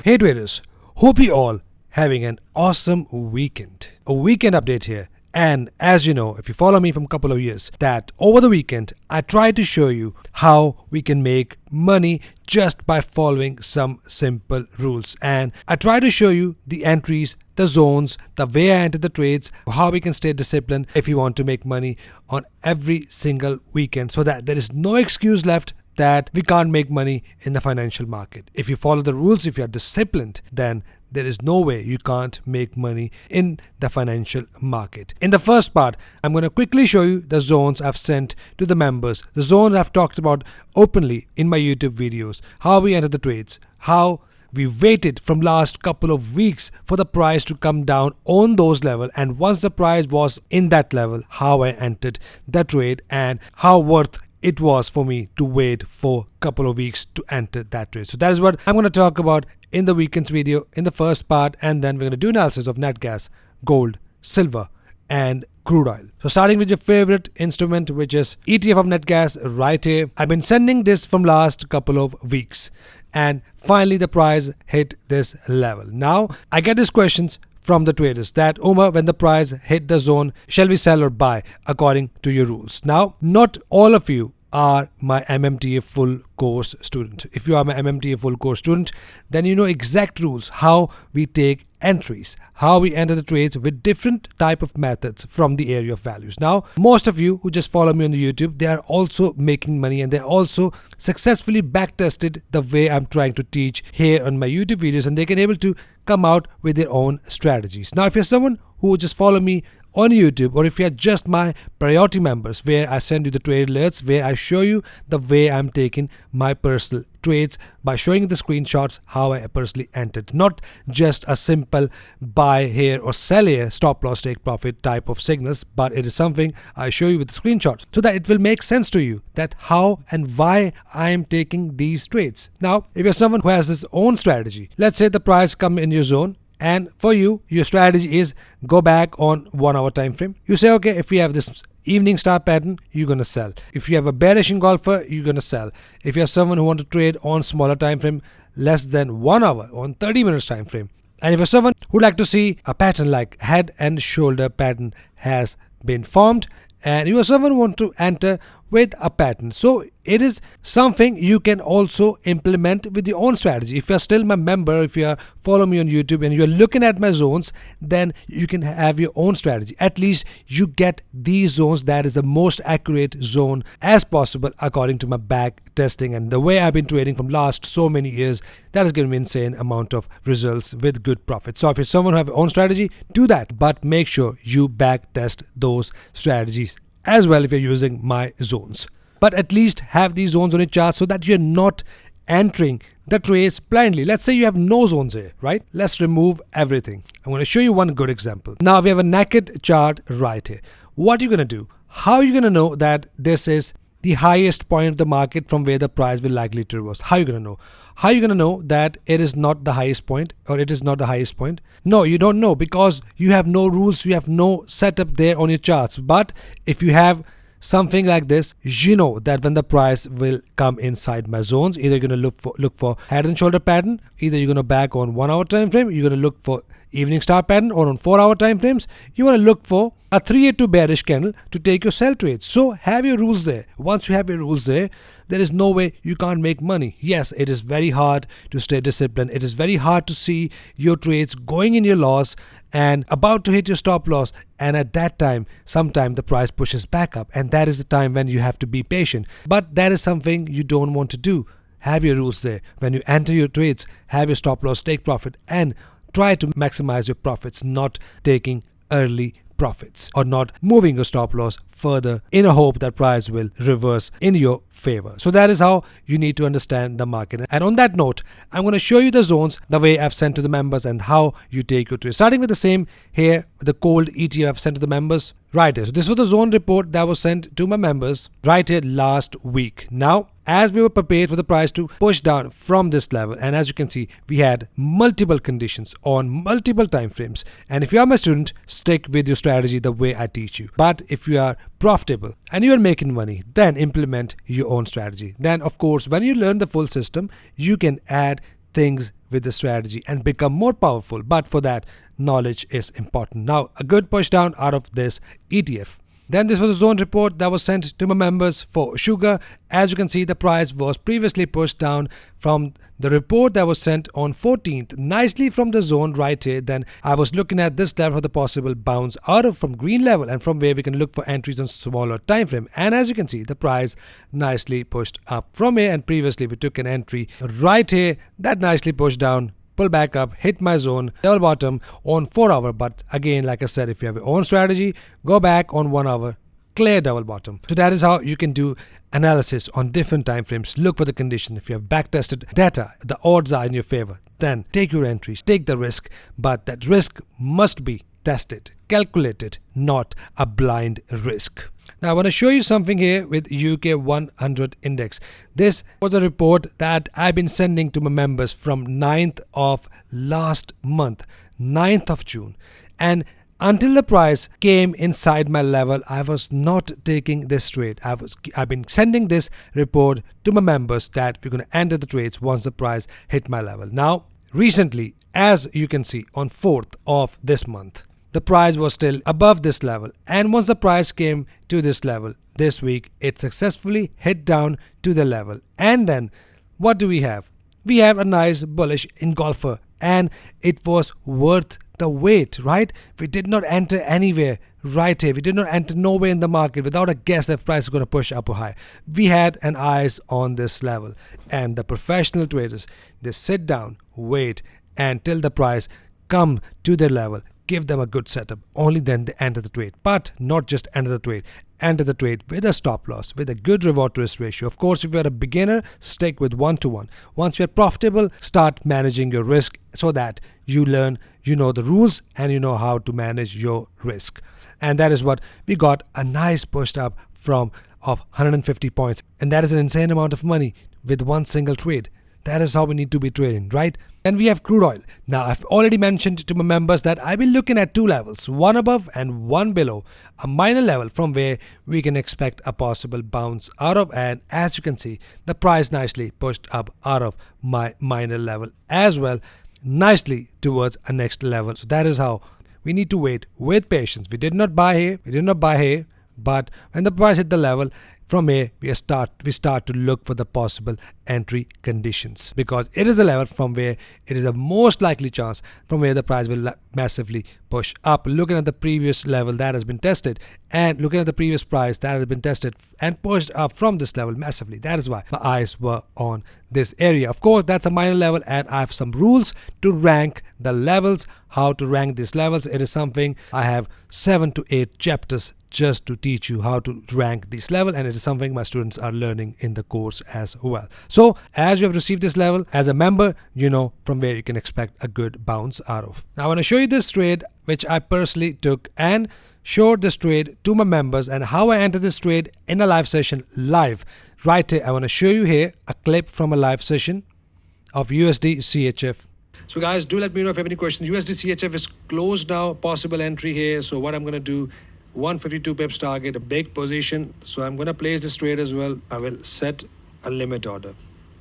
Hey traders, hope you all having an awesome weekend. A weekend update here. And as you know, if you follow me from a couple of years, that over the weekend, I tried to show you how we can make money just by following some simple rules. And I tried to show you the entries, the zones, the way I enter the trades, how we can stay disciplined if you want to make money on every single weekend, so that there is no excuse left that we can't make money in the financial market. If you follow the rules, if you are disciplined, then there is no way you can't make money in the financial market. In the first part, I'm going to quickly show you the zones I've sent to the members, the zones I've talked about openly in my YouTube videos, how we enter the trades, how we waited from last couple of weeks for the price to come down on those levels, and once the price was in that level, how I entered the trade and how worth it was for me to wait for a couple of weeks to enter that trade. So that is what I'm going to talk about in the weekend's video in the first part, and then we're going to do analysis of net gas, gold, silver and crude oil. So starting with your favorite instrument, which is ETF of net gas right here. I've been sending this from last couple of weeks and finally the price hit this level. Now I get these questions from the traders that, Umar, when the price hit the zone, shall we sell or buy according to your rules? Now, not all of you are my MMTA full course student. If you are my MMTA full course student, then you know exact rules, how we take entries, how we enter the trades with different type of methods from the area of values. Now, most of you who just follow me on the YouTube, they are also making money and they also successfully backtested the way I'm trying to teach here on my YouTube videos, and they can able to come out with their own strategies. Now, if you're someone who just follow me on YouTube, or if you're just my priority members, where I send you the trade alerts, where I show you the way I'm taking my personal trades by showing you the screenshots how I personally entered, not just a simple buy here or sell here, stop loss take profit type of signals, but it is something I show you with the screenshots so that it will make sense to you that how and why I am taking these trades. Now, if you're someone who has his own strategy, let's say the price come in your zone, and for you, your strategy is go back on 1 hour time frame. You say, okay, if we have this evening star pattern, you're going to sell. If you have a bearish engulfer, you're going to sell. If you're someone who want to trade on smaller time frame, less than 1 hour, on 30 minutes time frame. And if you're someone who like to see a pattern like head and shoulder pattern has been formed, and you are someone who want to enter with a pattern, so it is something you can also implement with your own strategy. If you're still my member, if you are following me on YouTube and you're looking at my zones, then you can have your own strategy. At least you get these zones that is the most accurate zone as possible according to my back testing and the way I've been trading from last so many years. That is giving me insane amount of results with good profit. So if you're someone who have your own strategy, do that, but make sure you back test those strategies as well if you're using my zones. But at least have these zones on your chart so that you're not entering the trades blindly. Let's say you have no zones here, right? Let's remove everything. I'm going to show you one good example. Now we have a naked chart right here. What are you going to do? How are you going to know that this is the highest point of the market from where the price will likely to reverse? How are you going to know? How are you going to know that it is not the highest point or it is not the highest point? No, you don't know because you have no rules, you have no setup there on your charts. But if you have something like this, you know that when the price will come inside my zones, either you're going to look for head and shoulder pattern, either you're going to back on 1 hour time frame, you're going to look for evening star pattern, or on 4 hour time frames, you want to look for a 382 bearish candle to take your sell trades. So have your rules there. Once you have your rules there, there is no way you can't make money. Yes, it is very hard to stay disciplined. It is very hard to see your trades going in your loss and about to hit your stop loss, and at that time, sometime the price pushes back up, and that is the time when you have to be patient. But that is something you don't want to do. Have your rules there. When you enter your trades, have your stop loss take profit and try to maximize your profits, not taking early profits or not moving your stop loss further in a hope that price will reverse in your favor. So that is how you need to understand the market. And on that note, I'm going to show you the zones the way I've sent to the members and how you take your trade. Starting with the same here, the KOLD ETF I've sent to the members right here. So this was the zone report that was sent to my members right here last week. Now, as we were prepared for the price to push down from this level, and as you can see, we had multiple conditions on multiple time frames. And if you are my student, stick with your strategy the way I teach you. But if you are profitable and you are making money, then implement your own strategy. Then of course, when you learn the full system, you can add things with the strategy and become more powerful. But for that, knowledge is important. Now, a good push down out of this ETF. Then this was a zone report that was sent to my members for sugar. As you can see, the price was previously pushed down from the report that was sent on 14th, nicely from the zone right here. Then I was looking at this level for the possible bounce out of from green level, and from where we can look for entries on smaller time frame. And as you can see, the price nicely pushed up from here, and previously we took an entry right here that nicely pushed down, pull back up, hit my zone, double bottom on 4 hour. But again, like I said, if you have your own strategy, go back on 1 hour, clear double bottom. So that is how you can do analysis on different time frames. Look for the condition. If you have backtested data, the odds are in your favor, then take your entries, take the risk, but that risk must be tested, calculated, not a blind risk. Now I want to show you something here with UK 100 index. This was a report that I've been sending to my members from 9th of last month, 9th of June. And until the price came inside my level, I was not taking this trade. I've been sending this report to my members that we're going to enter the trades once the price hit my level. Now, recently, as you can see, on 4th of this month, the price was still above this level, and once the price came to this level this week, it successfully hit down to the level. And then what do we have? We have a nice bullish engulfer, and it was worth the wait, right? We did not enter anywhere right here. We did not enter nowhere in the market without a guess that price is going to push up or high. We had an eyes on this level, and the professional traders, they sit down, wait until the price come to their level, give them a good setup, only then they enter the trade. But not just enter the trade, enter the trade with a stop loss, with a good reward to risk ratio. Of course, if you're a beginner, stick with 1-to-1. Once you're profitable, start managing your risk so that you learn, you know the rules, and you know how to manage your risk. And that is what we got, a nice push up from of 150 points. And that is an insane amount of money with one single trade. That is how we need to be trading, right? Then we have crude oil. Now, I've already mentioned to my members that I've been looking at two levels, one above and one below, a minor level from where we can expect a possible bounce out of. And as you can see, the price nicely pushed up out of my minor level as well, nicely towards a next level. So that is how we need to wait with patience. We did not buy here, but when the price hit the level, from here, we start to look for the possible entry conditions, because it is a level from where it is a most likely chance from where the price will massively push up. Looking at the previous level that has been tested, and looking at the previous price that has been tested and pushed up from this level massively. That is why my eyes were on this area. Of course, that's a minor level, and I have some rules to rank the levels, how to rank these levels. It is something I have 7 to 8 chapters just to teach you how to rank this level, and it is something my students are learning in the course as well. So as you have received this level as a member, you know from where you can expect a good bounce out of. Now I want to show you this trade which I personally took and showed this trade to my members, and how I entered this trade in a live session live. Right here, I want to show you here a clip from a live session of USDCHF. So guys, do let me know if you have any questions. USDCHF is closed now, possible entry here. So what I'm going to do, 152 pips target, a big position. So I'm going to place this trade as well. I will set a limit order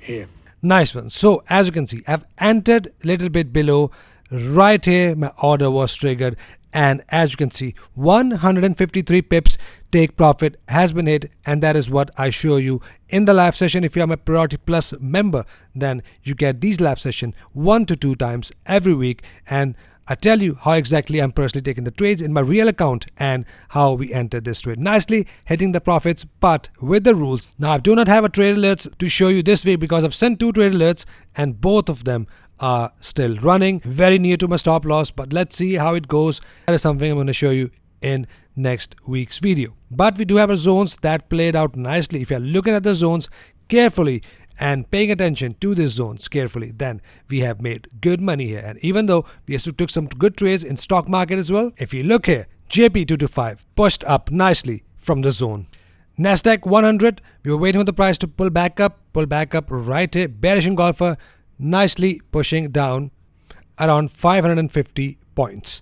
here. Nice one. So as you can see, I've entered a little bit below. Right here, my order was triggered. And as you can see, 153 pips take profit has been hit. And that is what I show you in the live session. If you are my Priority Plus member, then you get these live sessions 1 to 2 times every week. And I tell you how exactly I'm personally taking the trades in my real account and how we entered this trade. Nicely hitting the profits, but with the rules. Now, I do not have a trade alerts to show you this week because I've sent 2 trade alerts and both of them are still running very near to my stop loss. But let's see how it goes. That is something I'm going to show you in next week's video. But we do have our zones that played out nicely. If you're looking at the zones carefully and paying attention to these zones carefully, then we have made good money here. And even though we also took some good trades in stock market as well, if you look here, JP225 pushed up nicely from the zone. Nasdaq 100, we were waiting for the price to pull back up right here. Bearish engulfer nicely pushing down around 550 points.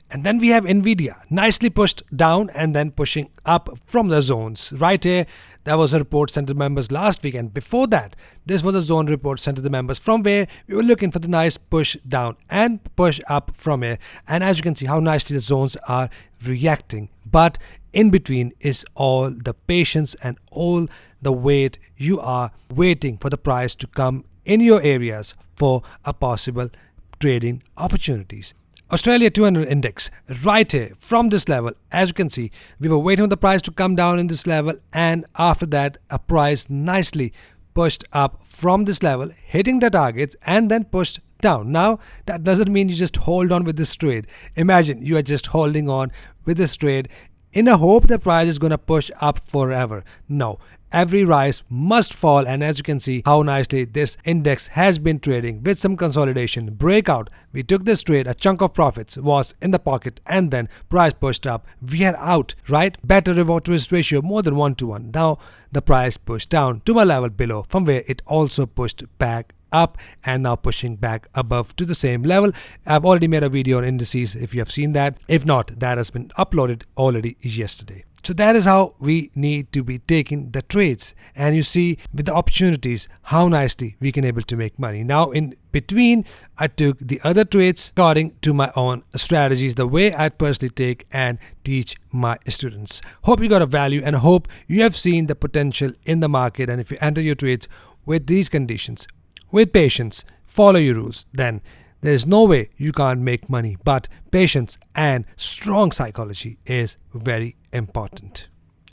And then we have NVDIA nicely pushed down and then pushing up from the zones. Right here, that was a report sent to the members last week, and before that, this was a zone report sent to the members from where we were looking for the nice push down and push up from here. And as you can see how nicely the zones are reacting, but in between is all the patience and all the wait. You are waiting for the price to come in your areas for a possible trading opportunities. Australia 200 index right here from this level, as you can see, we were waiting for the price to come down in this level, and after that a price nicely pushed up from this level, hitting the targets and then pushed down. Now that doesn't mean you just hold on with this trade. Imagine you are just holding on with this trade in a hope the price is going to push up forever. No, every rise must fall, and as you can see how nicely this index has been trading with some consolidation breakout. We took this trade, a chunk of profits was in the pocket, and then price pushed up. We are out, right? Better reward to risk ratio, more than 1 to 1. Now the price pushed down to a level below, from where it also pushed back up and now pushing back above to the same level. I've already made a video on indices if you have seen that. If not, that has been uploaded already yesterday. So that is how we need to be taking the trades, and you see with the opportunities how nicely we can able to make money. Now in between, I took the other trades according to my own strategies, the way I personally take and teach my students. Hope you got a value, and hope you have seen the potential in the market, and if you enter your trades with these conditions, with patience, follow your rules, then there is no way you can't make money. But patience and strong psychology is very important.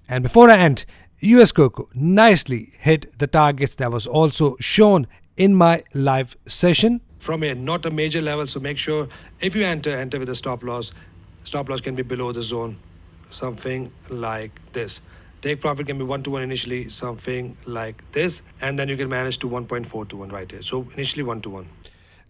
And before I end, USCOCOA nicely hit the targets that was also shown in my live session from a not a major level. So make sure if you enter with a stop loss. Stop loss can be below the zone, something like this. Take profit can be 1 to 1 initially, something like this, and then you can manage to 1.4 to 1 right here. So initially 1 to 1.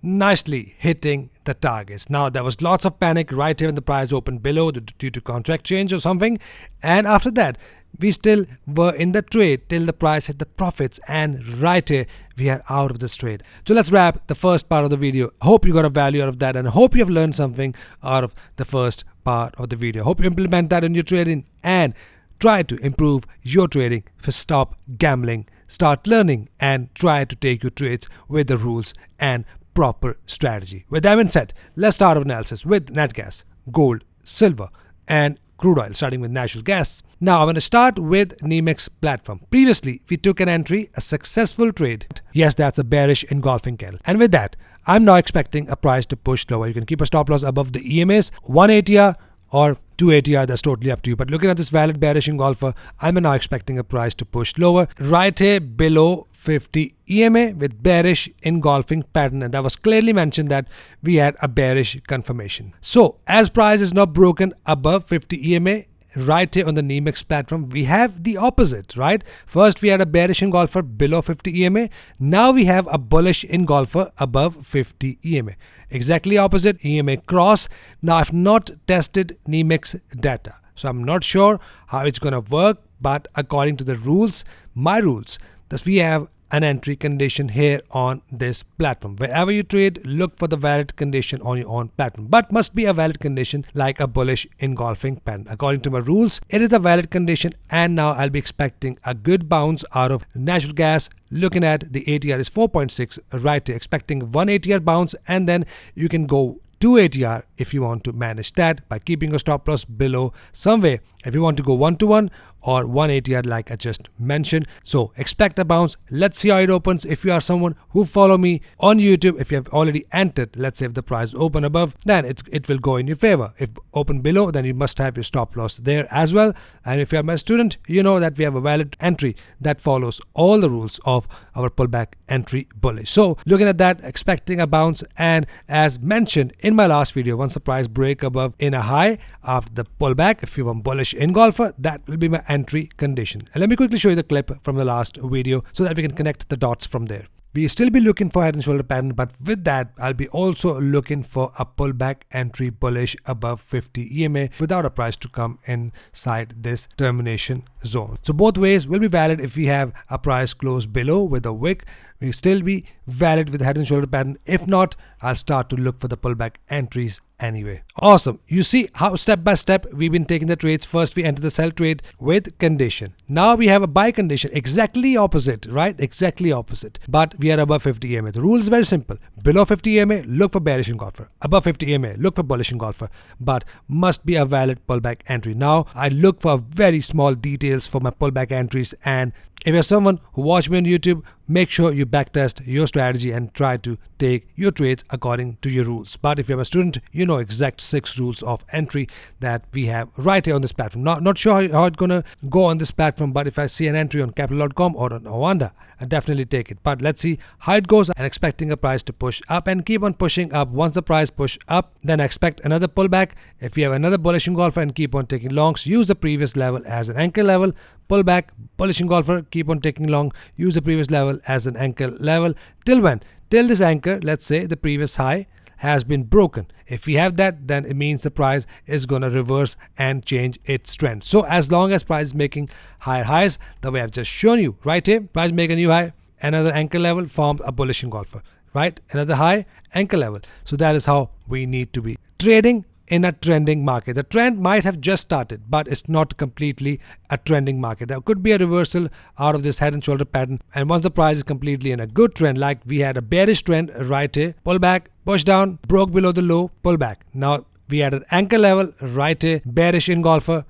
Nicely hitting the targets. Now there was lots of panic right here when the price opened below due to contract change or something, and after that we still were in the trade till the price hit the profits, and right here we are out of this trade. So let's wrap the first part of the video. Hope you got a value out of that, and hope you have learned something out of the first part of the video. Hope you implement that in your trading and try to improve your trading. Stop gambling, start learning, and try to take your trades with the rules and proper strategy. With that being said, let's start our analysis with nat gas, gold, silver, and crude oil, starting with natural gas. Now I'm going to start with NYMEX platform. Previously, we took an entry, a successful trade. Yes, that's a bearish engulfing candle. And with that, I'm now expecting a price to push lower. You can keep a stop loss above the EMAs, 180 or 280, that's totally up to you. But looking at this valid bearish engulfer, I'm now expecting a price to push lower right here below 50 EMA with bearish engulfing pattern, and that was clearly mentioned that we had a bearish confirmation. So as price is now broken above 50 EMA right here on the NYMEX platform, we have the opposite, right? First we had a bearish engulfer below 50 EMA. Now we have a bullish engulfer above 50 EMA. Exactly opposite EMA cross. Now I've not tested NYMEX data, so I'm not sure how it's gonna work, but according to the rules, my rules, thus we have an entry condition here on this platform. Wherever you trade, look for the valid condition on your own platform, but must be a valid condition like a bullish engulfing pattern. According to my rules, it is a valid condition, and now I'll be expecting a good bounce out of natural gas. Looking at the ATR is 4.6 right here, expecting 1 ATR bounce, and then you can go 2 ATR if you want to manage that by keeping your stop loss below somewhere. If you want to go 1 to 1 or 1 ATR like I just mentioned. So expect a bounce. Let's see how it opens. If you are someone who follow me on YouTube, if you have already entered, let's say if the price open above, then it will go in your favor. If open below, then you must have your stop loss there as well. And if you are my student, you know that we have a valid entry that follows all the rules of our pullback entry bullish. So looking at that, expecting a bounce, and as mentioned in my last video, once the price break above in a high after the pullback, if you want bullish engulfer, that will be my entry condition. And let me quickly show you the clip from the last video so that we can connect the dots from there. We still be looking for head and shoulder pattern, but with that, I'll be also looking for a pullback entry bullish above 50 EMA without a price to come inside this termination zone. So both ways will be valid. If we have a price close below with a wick, we still be valid with head and shoulder pattern. If not, I'll start to look for the pullback entries anyway. Awesome. You see how step by step we've been taking the trades. First we enter the sell trade with condition. Now we have a buy condition, exactly opposite, right? Exactly opposite. But we are above 50 EMA. The rule is very simple. Below 50 EMA, look for bearish engulfer. Above 50 EMA, look for bullish engulfer. But must be a valid pullback entry. Now I look for very small details for my pullback entries, and if you're someone who watch me on YouTube, make sure you backtest your strategy and try to take your trades according to your rules. But if you're a student, you know exact 6 rules of entry that we have right here on this platform. Not sure how it's gonna go on this platform, but if I see an entry on capital.com or on Owanda, I definitely take it. But let's see how it goes. I'm expecting a price to push up and keep on pushing up. Once the price push up, then I expect another pullback. If you have another bullish engulfer and keep on taking longs, use the previous level as an anchor level. Pullback, bullish engulfer, keep on taking long, use the previous level as an anchor level. Till when? Till this anchor, let's say the previous high has been broken. If we have that, then it means the price is gonna reverse and change its trend. So as long as price is making higher highs, the way I've just shown you right here, price make a new high, another anchor level forms a bullish engulfer, right? Another high, anchor level. So that is how we need to be trading in a trending market. The trend might have just started, but it's not completely a trending market. There could be a reversal out of this head and shoulder pattern, and once the price is completely in a good trend, like we had a bearish trend right here, pull back, push down, broke below the low, pull back. Now we had an anchor level right here, bearish engulfer,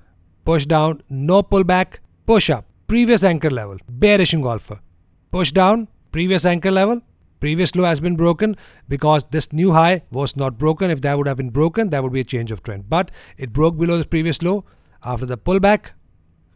push down, no pullback, push up, previous anchor level, bearish engulfer, push down, previous anchor level, previous low has been broken because this new high was not broken. If that would have been broken, that would be a change of trend. But it broke below the previous low. After the pullback,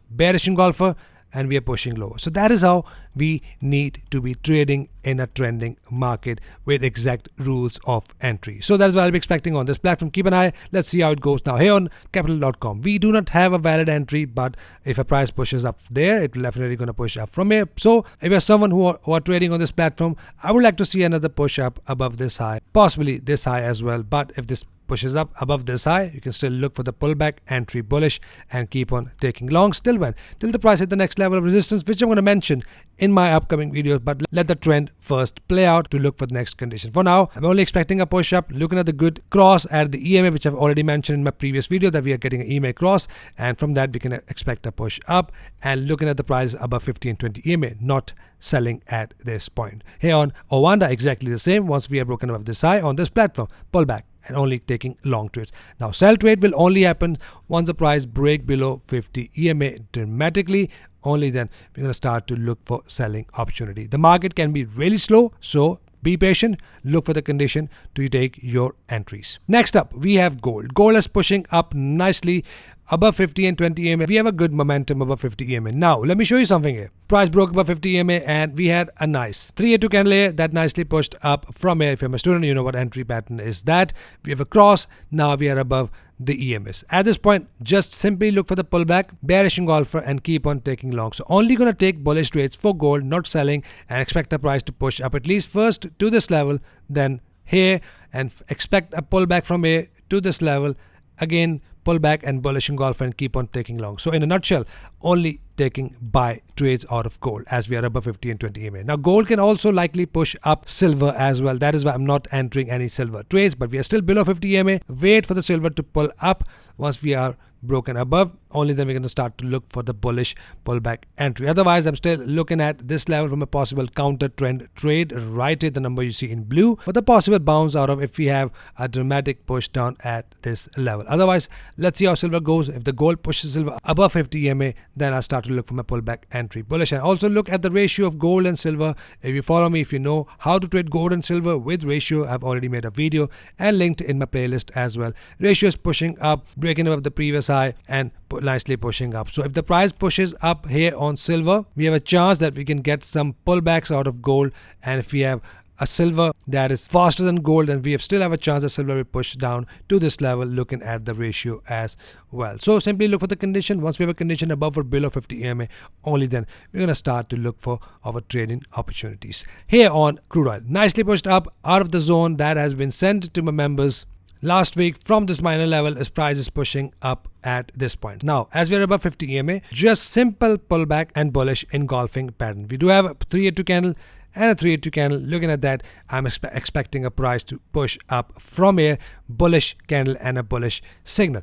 bearish engulfer, and we are pushing lower. So that is how we need to be trading in a trending market with exact rules of entry. So that is what I'll be expecting on this platform. Keep an eye. Let's see how it goes now. Here on capital.com, we do not have a valid entry, but if a price pushes up there, it will definitely going to push up from here. So if you're someone who are trading on this platform, I would like to see another push up above this high, possibly this high as well. But if this pushes up above this high, you can still look for the pullback, entry bullish, and keep on taking longs. Till when? Till the price hit the next level of resistance, which I'm going to mention in my upcoming videos. But let the trend first play out to look for the next condition. For now, I'm only expecting a push up, looking at the good cross at the EMA, which I've already mentioned in my previous video that we are getting an EMA cross, and from that we can expect a push up, and looking at the price above 50 and 20 EMA, not selling at this point. Here on Owanda, exactly the same. Once we are broken above this high on this platform, pullback and only taking long trades. Now sell trade will only happen once the price break below 50 EMA dramatically. Only then we're going to start to look for selling opportunity. The market can be really slow, so be patient, look for the condition to take your entries. Next up, we have gold. Gold is pushing up nicely above 50 and 20 EMA. We have a good momentum above 50 EMA. Now, let me show you something here. Price broke above 50 EMA and we had a nice 382 candle here that nicely pushed up from here. If you're a student, you know what entry pattern is that. We have a cross. Now we are above the EMS. At this point, just simply look for the pullback, bearish engulfer, and keep on taking long. So only going to take bullish trades for gold, not selling, and expect the price to push up at least first to this level, then here, and expect a pullback from here to this level, again pullback and bullish engulfer, and keep on taking long. So in a nutshell, only taking buy trades out of gold as we are above 50 and 20 EMA. Now gold can also likely push up silver as well. That is why I'm not entering any silver trades, but we are still below 50 EMA. Wait for the silver to pull up. Once we are broken above, only then we're going to start to look for the bullish pullback entry. Otherwise, I'm still looking at this level from a possible counter trend trade right at the number you see in blue, for the possible bounce out of if we have a dramatic push down at this level. Otherwise, let's see how silver goes. If the gold pushes silver above 50 EMA, then I'll start to look for my pullback entry bullish. And also look at the ratio of gold and silver. If you follow me, if you know how to trade gold and silver with ratio, I've already made a video and linked in my playlist as well. Ratio is pushing up, breaking above the previous high and nicely pushing up. So if the price pushes up here on silver, we have a chance that we can get some pullbacks out of gold. And if we have a silver that is faster than gold, then we still have a chance that silver will push down to this level, looking at the ratio as well. So simply look for the condition. Once we have a condition above or below 50 EMA, only then we're going to start to look for our trading opportunities. Here on crude oil, nicely pushed up out of the zone that has been sent to my members last week from this minor level. As price is pushing up at this point. Now, as we are above 50 EMA, just simple pullback and bullish engulfing pattern. We do have a 382 candle and a 382 candle. Looking at that, I'm expecting a price to push up from here. Bullish candle and a bullish signal.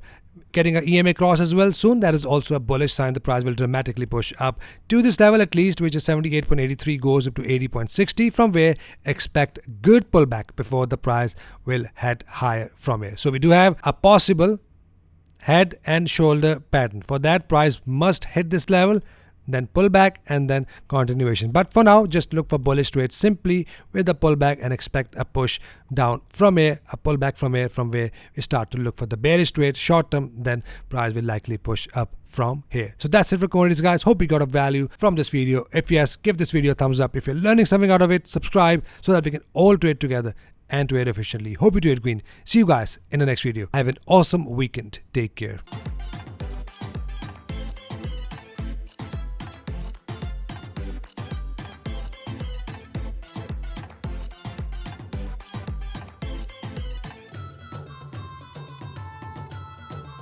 Getting an EMA cross as well soon. That is also a bullish sign. The price will dramatically push up to this level at least, which is 78.83, goes up to 80.60. From where expect good pullback before the price will head higher from here. So we do have a possible head and shoulder pattern. For that, price must hit this level, then pull back, and then continuation. But for now, just look for bullish trades simply with a pullback and expect a push down from here, a pullback from here, from where we start to look for the bearish trade short term. Then price will likely push up from here. So that's it for commodities, guys. Hope you got a value from this video. If yes, give this video a thumbs up. If you're learning something out of it, subscribe so that we can all trade together and trade efficiently. Hope you trade green. See you guys in the next video. Have an awesome weekend. Take care.